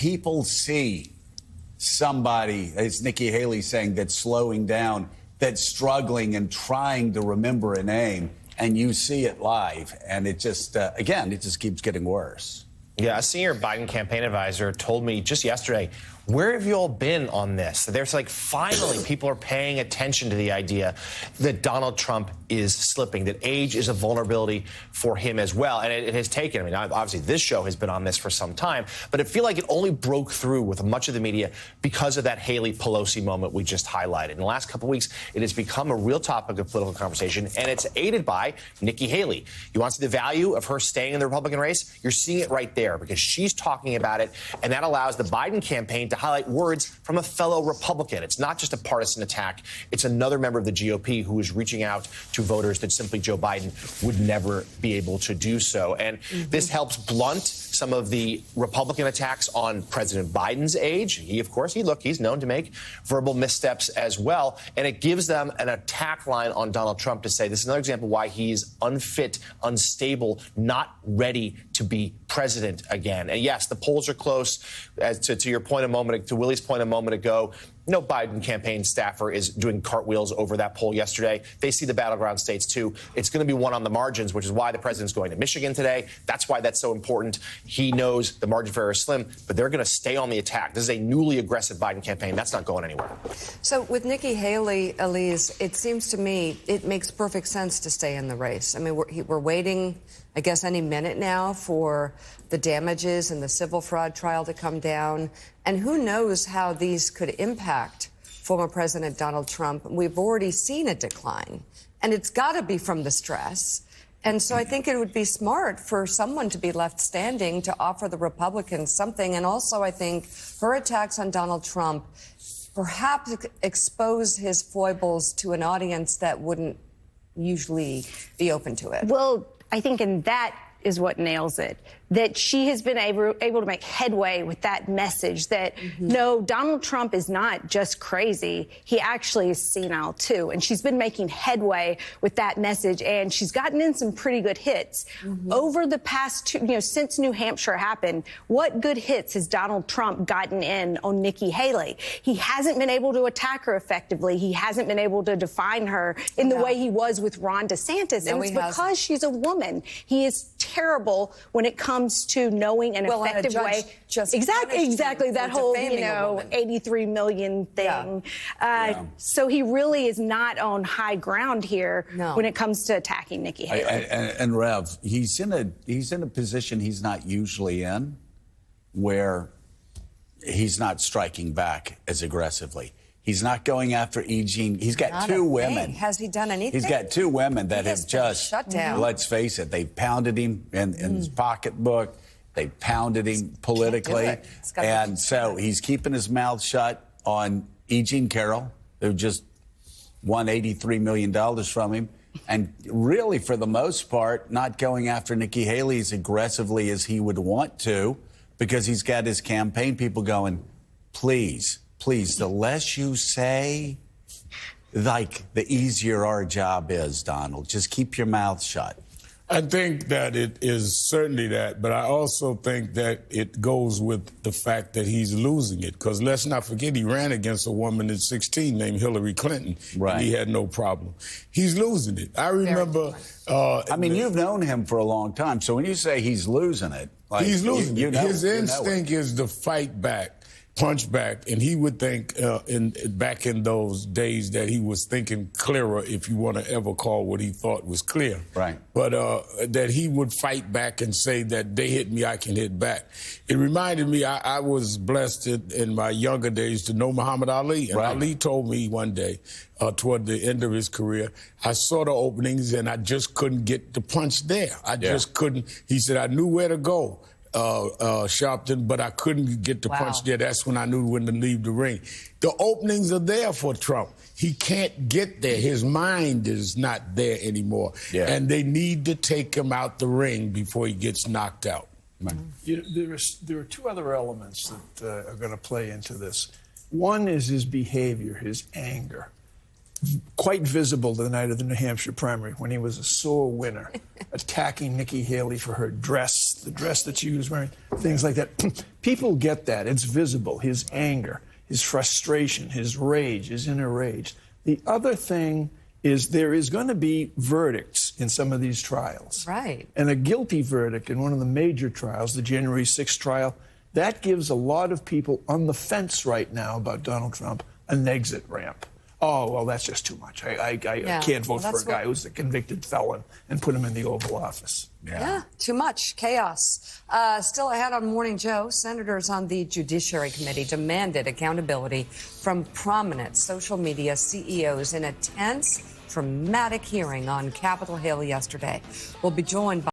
people see somebody, as Nikki Haley saying, that's slowing down, that's struggling and trying to remember a name, and you see it live, and it just, again, it just keeps getting worse. Yeah, a senior Biden campaign advisor told me just yesterday, where have you all been on this? There's like, finally, people are paying attention to the idea that Donald Trump is slipping, that age is a vulnerability for him as well. And it has taken, I mean, obviously this show has been on this for some time, but it feels like it only broke through with much of the media because of that Haley Pelosi moment we just highlighted. In the last couple of weeks, it has become a real topic of political conversation, and it's aided by Nikki Haley. You want to see the value of her staying in the Republican race? You're seeing it right there because she's talking about it, and that allows the Biden campaign to highlight words from a fellow Republican. It's not just a partisan attack. It's another member of the GOP who is reaching out to voters that simply Joe Biden would never be able to do so. And this helps blunt some of the Republican attacks on President Biden's age. He, of course, he's known to make verbal missteps as well. And it gives them an attack line on Donald Trump to say this is another example why he's unfit, unstable, not ready to be president again. And yes, the polls are close. As to your point to Willie's point a moment ago, no Biden campaign staffer is doing cartwheels over that poll yesterday. They see the battleground states, too. It's going to be one on the margins, which is why the president's going to Michigan today. That's why that's so important. He knows the margin for error is slim, but they're going to stay on the attack. This is a newly aggressive Biden campaign. That's not going anywhere. So with Nikki Haley, Elise, it seems to me it makes perfect sense to stay in the race. I mean, we're waiting, I guess, any minute now for the damages and the civil fraud trial to come down. And who knows how these could impact former President Donald Trump. We've already seen a decline, and it's got to be from the stress. And so I think it would be smart for someone to be left standing to offer the Republicans something. And also, I think her attacks on Donald Trump perhaps expose his foibles to an audience that wouldn't usually be open to it. Well, I think in that is what nails it, that she has been able to make headway with that message that, no, Donald Trump is not just crazy. He actually is senile, too. And she's been making headway with that message, and she's gotten in some pretty good hits. Over the past since New Hampshire happened, what good hits has Donald Trump gotten in on Nikki Haley? He hasn't been able to attack her effectively. He hasn't been able to define her in the way he was with Ron DeSantis. And it's because she's a woman. He is terrible when it comes to knowing an effective way. Exactly. That whole, 83 million thing. So he really is not on high ground here when it comes to attacking Nikki Haley. And Rev, he's in a position he's not usually in, where he's not striking back as aggressively. He's not going after E. Jean. He's got two women. Has he done anything? He's got two women that have just shut down. Let's face it, they pounded him in his pocketbook. They pounded him politically. And so he's keeping his mouth shut on E. Jean Carroll, who just won $83 million from him. And really, for the most part, not going after Nikki Haley as aggressively as he would want to, because he's got his campaign people going, please, the less you say, like, the easier our job is, Donald. Just keep your mouth shut. I think that it is certainly that, but I also think that it goes with the fact that he's losing it. Because let's not forget, he ran against a woman at 16 named Hillary Clinton. Right. And he had no problem. He's losing it. I remember... I mean, you've known him for a long time, so when you say he's losing it... Like, he's losing it. His instinct is to fight back. Punch back, and he would think back in those days that he was thinking clearer, if you want to ever call what he thought was clear. Right. But that he would fight back and say that they hit me, I can hit back. It reminded me, I was blessed in my younger days to know Muhammad Ali. And Ali told me one day, toward the end of his career, I saw the openings and I just couldn't get the punch there. I just couldn't. He said, I knew where to go. Sharpton, but I couldn't get the punch there. That's when I knew when to leave the ring. The openings are there for Trump. He can't get there. His mind is not there anymore. And they need to take him out the ring before he gets knocked out. There are two other elements that are going to play into this. One is his behavior, his anger. quite visible the night of the New Hampshire primary when he was a sore winner, attacking Nikki Haley for her dress, the dress that she was wearing, things like that. People get that. It's visible, his anger, his frustration, his rage, his inner rage. The other thing is there is going to be verdicts in some of these trials. Right. And a guilty verdict in one of the major trials, the January 6th trial, that gives a lot of people on the fence right now about Donald Trump an exit ramp. Oh, well, that's just too much. I can't vote for a guy who's a convicted felon and put him in the Oval Office. Yeah, too much chaos. Still ahead on Morning Joe, senators on the Judiciary Committee demanded accountability from prominent social media CEOs in a tense, dramatic hearing on Capitol Hill yesterday. We'll be joined by